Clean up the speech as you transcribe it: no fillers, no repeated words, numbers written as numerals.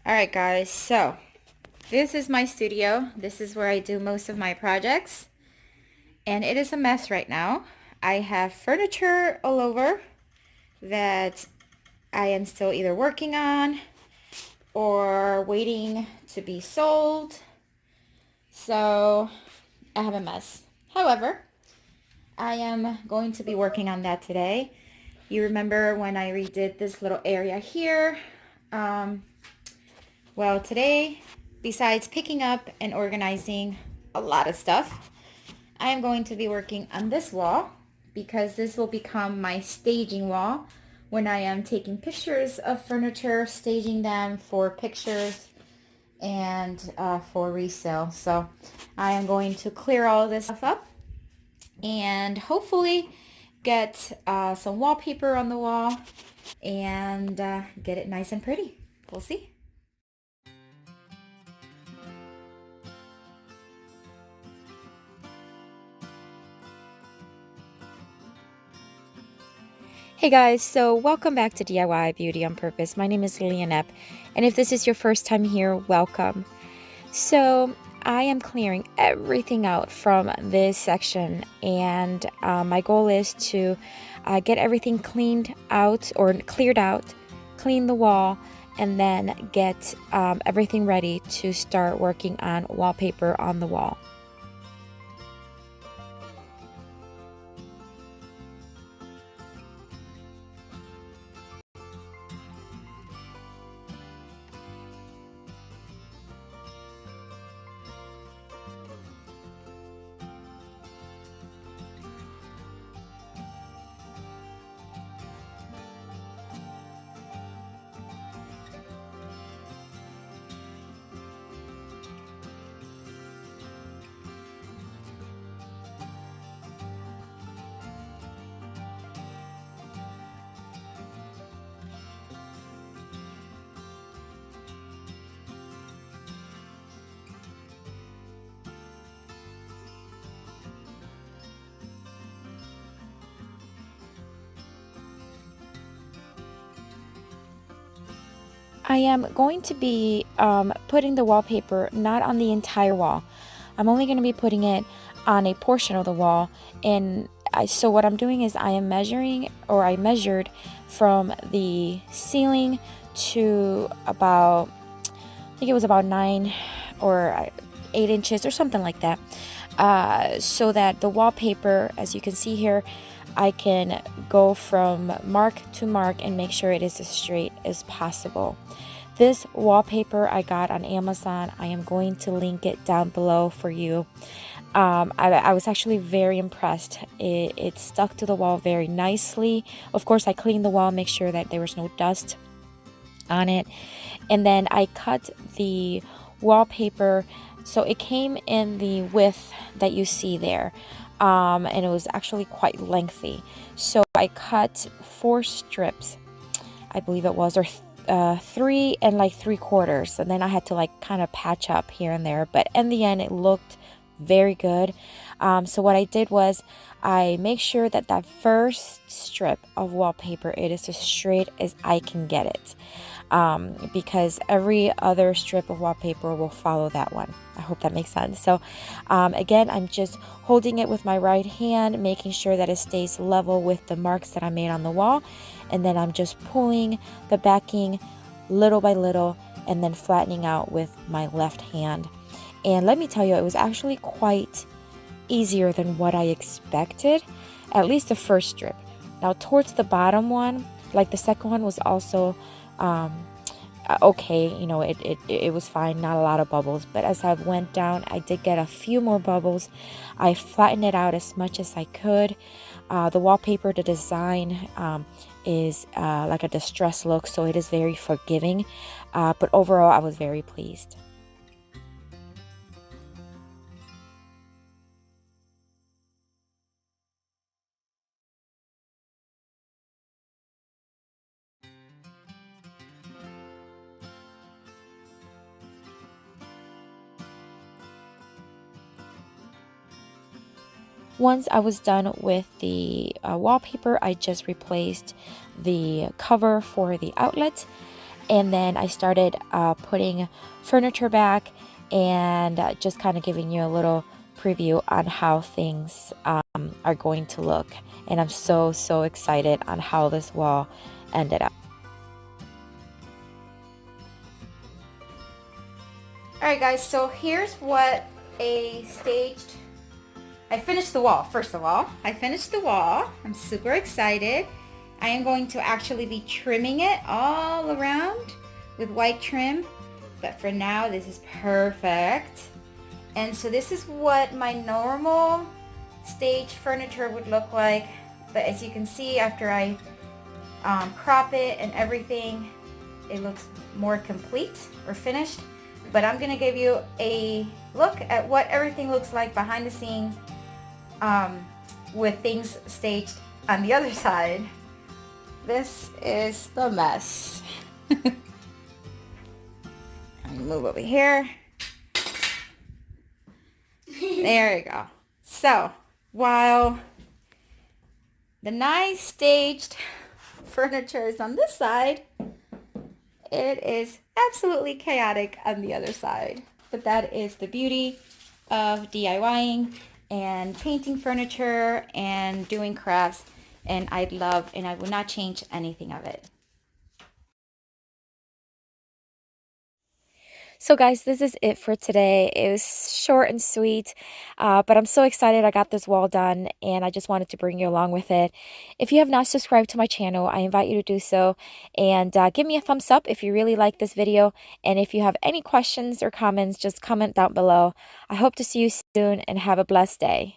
Alright guys, so this is my studio. This is where I do most of my projects. And it is a mess right now. I have furniture all over that I am still either working on or waiting to be sold. So I have a mess. However, I am going to be working on that today. You remember when I redid this little area here? Well, today, besides picking up and organizing a lot of stuff, I am going to be working on this wall because this will become my staging wall when I am taking pictures of furniture, staging them for pictures and for resale. So I am going to clear all this stuff up and hopefully get some wallpaper on the wall and get it nice and pretty. We'll see. Hey guys, so welcome back to DIY Beauty on Purpose. My name is Leonette, and if this is your first time here, welcome. So I am clearing everything out from this section, and my goal is to get everything cleaned out or cleared out, clean the wall, and then get everything ready to start working on wallpaper on the wall. I am going to be putting the wallpaper not on the entire wall. I'm only going to be putting it on a portion of the wall. And so what I'm doing is I measured from the ceiling to about, I think it was about 9 or 8 inches or something like that. So that the wallpaper, as you can see here, I can go from mark to mark and make sure it is as straight as possible. This wallpaper I got on Amazon. I am going to link it down below for you. I was actually very impressed. It stuck to the wall very nicely. Of course, I cleaned the wall, make sure that there was no dust on it. And then I cut the wallpaper so it came in the width that you see there. And it was actually quite lengthy. So I cut 4 strips, I believe it was, or 3 and like 3/4. And then I had to like kind of patch up here and there. But in the end, it looked very good. So what I did was I make sure that that first strip of wallpaper, it is as straight as I can get it. Because every other strip of wallpaper will follow that one. I hope that makes sense. So again, I'm just holding it with my right hand, making sure that it stays level with the marks that I made on the wall. And then I'm just pulling the backing little by little and then flattening out with my left hand. And let me tell you, it was actually quite easier than what I expected, at least the first strip. Now towards the bottom one, like the second one was also okay, you know, it was fine, not a lot of bubbles, but as I went down, I did get a few more bubbles. I flattened it out as much as I could. The wallpaper, the design is like a distressed look, so it is very forgiving, but overall I was very pleased. Once I was done with the wallpaper, I just replaced the cover for the outlet, And then I started putting furniture back and just kind of giving you a little preview on how things are going to look. And I'm so excited on how this wall ended up. Alright guys, so here's what a staged... I finished the wall, first of all. I finished the wall. I'm super excited. I am going to actually be trimming it all around with white trim. But for now, this is perfect. And so this is what my normal staged furniture would look like. But as you can see, after I crop it and everything, it looks more complete or finished. But I'm going to give you a look at what everything looks like behind the scenes with things staged on the other side. This is the mess. Let me move over here. There you go. So, while the nice staged furniture is on this side, it is absolutely chaotic on the other side. But that is the beauty of DIYing and painting furniture and doing crafts, and I love and I will not change anything of it. So guys, this is it for today. It was short and sweet, but I'm so excited I got this wall done, and I just wanted to bring you along with it. If you have not subscribed to my channel, I invite you to do so, and give me a thumbs up if you really like this video, and if you have any questions or comments, just comment down below. I hope to see you soon, and have a blessed day.